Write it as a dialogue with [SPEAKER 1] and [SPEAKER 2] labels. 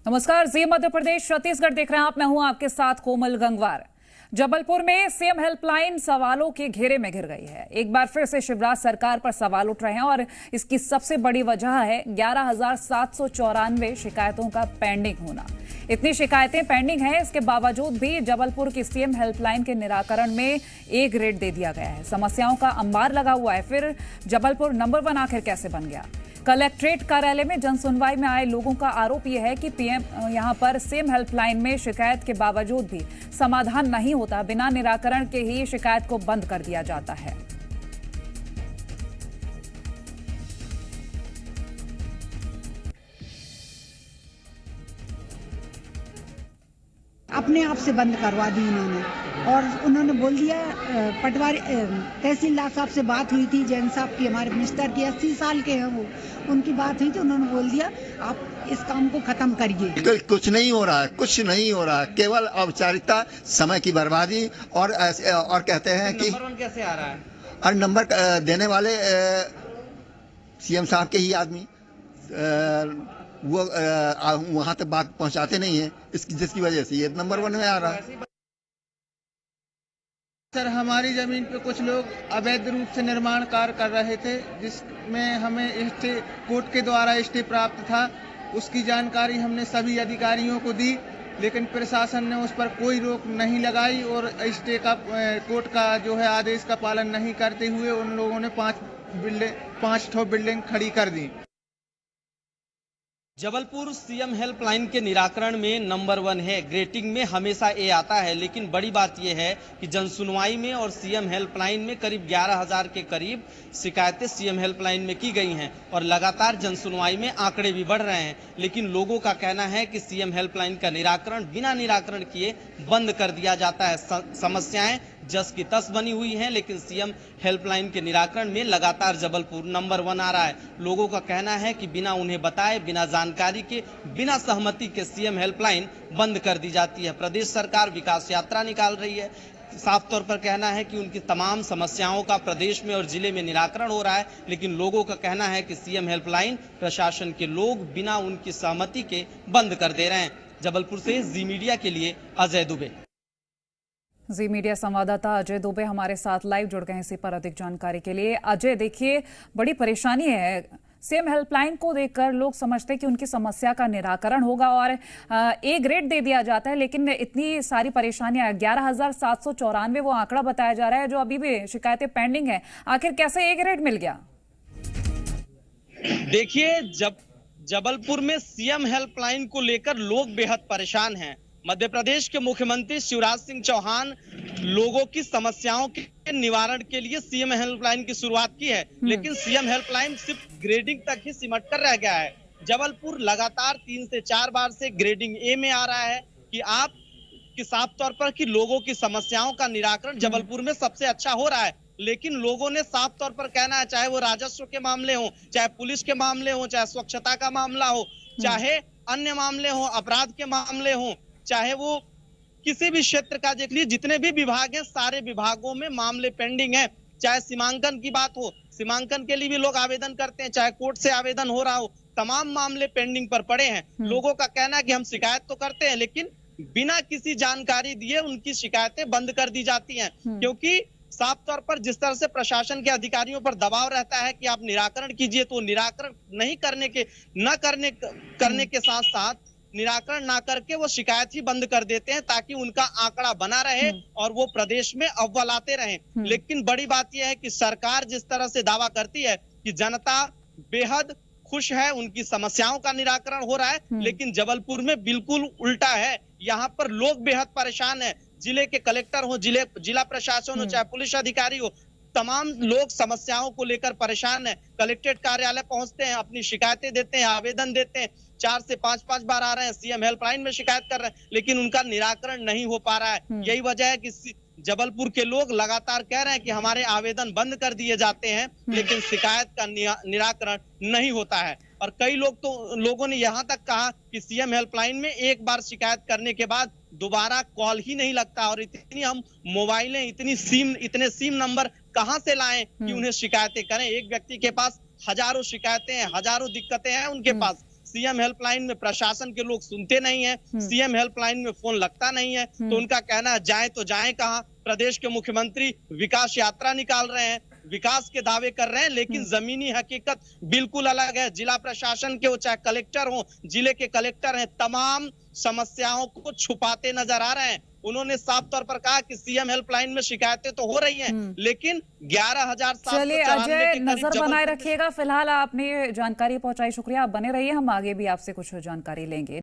[SPEAKER 1] नमस्कार, जी मध्य प्रदेश छत्तीसगढ़ देख रहे हैं आप। मैं हूं आपके साथ कोमल गंगवार। जबलपुर में सीएम हेल्पलाइन सवालों के घेरे में घिर गई है। एक बार फिर से शिवराज सरकार पर सवाल उठ रहे हैं और इसकी सबसे बड़ी वजह है 11,794 शिकायतों का पेंडिंग होना। इतनी शिकायतें पेंडिंग हैं, इसके बावजूद भी जबलपुर की सीएम हेल्पलाइन के निराकरण में ए ग्रेड दे दिया गया है। समस्याओं का अंबार लगा हुआ है। फिर जबलपुर नंबर 1 आखिर कैसे बन गया? कलेक्ट्रेट कार्यालय में जनसुनवाई में आए लोगों का आरोप यह है कि पीएम यहां पर सीएम हेल्पलाइन में शिकायत के बावजूद भी समाधान नहीं होता। बिना निराकरण के ही शिकायत को बंद कर दिया जाता है।
[SPEAKER 2] अपने आप से बंद करवा दी इन्होंने। और उन्होंने बोल दिया, पटवारी तहसीलदार साहब से बात हुई थी, जैन साहब की, हमारे मिनिस्टर की, 80 साल के हैं वो, उनकी बात हुई थी। उन्होंने बोल दिया आप इस काम को खत्म करिए।
[SPEAKER 3] कुछ नहीं हो रहा है, कुछ नहीं हो रहा है, केवल औपचारिकता, समय की बर्बादी। और कहते हैं कि
[SPEAKER 4] नंबर 1 कैसे आ रहा है?
[SPEAKER 3] और नंबर देने वाले सीएम साहब के ही आदमी वो वहां तक बात पहुंचाते नहीं है, जिसकी वजह से ये नंबर 1 में आ रहा है।
[SPEAKER 4] सर, हमारी जमीन पे कुछ लोग अवैध रूप से निर्माण कार्य कर रहे थे, जिसमें हमें कोर्ट के द्वारा स्टे प्राप्त था। उसकी जानकारी हमने सभी अधिकारियों को दी, लेकिन प्रशासन ने उस पर कोई रोक नहीं लगाई और स्टे का, कोर्ट का जो है आदेश का पालन नहीं करते हुए उन लोगों ने 5 बिल्डिंग खड़ी कर दी।
[SPEAKER 5] जबलपुर सीएम हेल्पलाइन के निराकरण में नंबर 1 है। ग्रेटिंग में हमेशा ए आता है, लेकिन बड़ी बात यह है कि जनसुनवाई में और सीएम हेल्पलाइन में करीब 11,000 के करीब शिकायतें सीएम हेल्पलाइन में की गई हैं और लगातार जनसुनवाई में आंकड़े भी बढ़ रहे हैं। लेकिन लोगों का कहना है कि सीएम हेल्पलाइन का निराकरण बिना निराकरण किए बंद कर दिया जाता है। समस्याएं जस की तस बनी हुई हैं, लेकिन सीएम हेल्पलाइन के निराकरण में लगातार जबलपुर नंबर 1 आ रहा है। लोगों का कहना है कि बिना उन्हें बताए, बिना जानकारी के, बिना सहमति के सीएम हेल्पलाइन बंद कर दी जाती है। प्रदेश सरकार विकास यात्रा निकाल रही है। साफ तौर पर कहना है कि उनकी तमाम समस्याओं का प्रदेश में और जिले में निराकरण हो रहा है, लेकिन लोगों का कहना है कि सीएम हेल्पलाइन प्रशासन के लोग बिना उनकी सहमति के बंद कर दे रहे हैं। जबलपुर से जी मीडिया के लिए अजय दुबे।
[SPEAKER 1] जी मीडिया संवाददाता अजय दुबे हमारे साथ लाइव जुड़ गए हैं इसी पर अधिक जानकारी के लिए। अजय, देखिए, बड़ी परेशानी है। सीएम हेल्पलाइन को देखकर लोग समझते हैं कि उनकी समस्या का निराकरण होगा और ए ग्रेड दे दिया जाता है, लेकिन इतनी सारी परेशानियां, 11,794 वो आंकड़ा बताया जा रहा है जो अभी भी शिकायतें पेंडिंग है। आखिर कैसे ए ग्रेड मिल गया?
[SPEAKER 5] देखिए, जबलपुर में सीएम हेल्पलाइन को लेकर लोग बेहद परेशान हैं। मध्य प्रदेश के मुख्यमंत्री शिवराज सिंह चौहान लोगों की समस्याओं के निवारण के लिए सीएम हेल्पलाइन की शुरुआत की है, लेकिन सीएम हेल्पलाइन सिर्फ ग्रेडिंग तक ही सिमट कर रह गया है। जबलपुर लगातार 3 से 4 बार से ग्रेडिंग ए में आ रहा है कि साफ तौर पर कि लोगों की समस्याओं का निराकरण जबलपुर में सबसे अच्छा हो रहा है। लेकिन लोगों ने साफ तौर पर कहना है, चाहे वो राजस्व के मामले हो, चाहे पुलिस के मामले हो, चाहे स्वच्छता का मामला हो, चाहे अन्य मामले हो, अपराध के मामले हो, चाहे वो किसी भी क्षेत्र का देख लीजिए, जितने भी विभाग हैं सारे विभागों में मामले पेंडिंग हैं। चाहे सीमांकन की बात हो, सीमांकन के लिए भी लोग आवेदन करते हैं, चाहे कोर्ट से आवेदन हो रहा हो, तमाम मामले पेंडिंग पर पड़े हैं। लोगों का कहना है कि हम शिकायत तो करते हैं, लेकिन बिना किसी जानकारी दिए उनकी शिकायतें बंद कर दी जाती हैं। क्योंकि साफ तौर पर जिस तरह से प्रशासन के अधिकारियों पर दबाव रहता है कि आप निराकरण कीजिए, तो निराकरण नहीं करने के साथ साथ निराकरण ना करके वो शिकायत ही बंद कर देते हैं, ताकि उनका आंकड़ा बना रहे और वो प्रदेश में अव्वल आते रहें। लेकिन बड़ी बात यह है कि सरकार जिस तरह से दावा करती है कि जनता बेहद खुश है, उनकी समस्याओं का निराकरण हो रहा है, लेकिन जबलपुर में बिल्कुल उल्टा है। यहाँ पर लोग बेहद परेशान है। जिले के कलेक्टर हो, जिला प्रशासन हो, चाहे पुलिस अधिकारी हो, तमाम लोग समस्याओं को लेकर परेशान है। कलेक्ट्रेट कार्यालय पहुंचते हैं, अपनी शिकायतें देते हैं, आवेदन देते हैं, 4 से 5 बार आ रहे हैं, सीएम हेल्पलाइन में शिकायत कर रहे हैं, लेकिन उनका निराकरण नहीं हो पा रहा है। यही वजह है कि जबलपुर के लोग लगातार कह रहे हैं कि हमारे आवेदन बंद कर दिए जाते हैं, लेकिन शिकायत का निराकरण नहीं होता है। और कई लोगों ने यहाँ तक कहा कि सीएम हेल्पलाइन में एक बार शिकायत करने के बाद दोबारा कॉल ही नहीं लगता, और इतनी हम मोबाइलें, इतने सिम नंबर कहां से लाएं कि उन्हें शिकायतें करें। एक व्यक्ति के पास हजारों शिकायतें हैं, हजारों दिक्कतें हैं उनके पास। सीएम हेल्पलाइन में प्रशासन के लोग सुनते नहीं है, सीएम हेल्पलाइन में फोन लगता नहीं है। तो उनका कहना है जाए तो जाए कहां। प्रदेश के मुख्यमंत्री विकास यात्रा निकाल रहे हैं, विकास के दावे कर रहे हैं, लेकिन जमीनी हकीकत बिल्कुल अलग है। जिला प्रशासन के हो चाहे कलेक्टर हो, जिले के कलेक्टर हैं, तमाम समस्याओं को छुपाते नजर आ रहे हैं। उन्होंने साफ तौर पर कहा कि सीएम हेल्पलाइन में शिकायतें तो हो रही हैं, लेकिन 11,794
[SPEAKER 1] चलिए अजय, नजर बनाए रखिएगा। फिलहाल आपने जानकारी पहुंचाई, शुक्रिया। आप बने रहिए, हम आगे भी आपसे कुछ जानकारी लेंगे।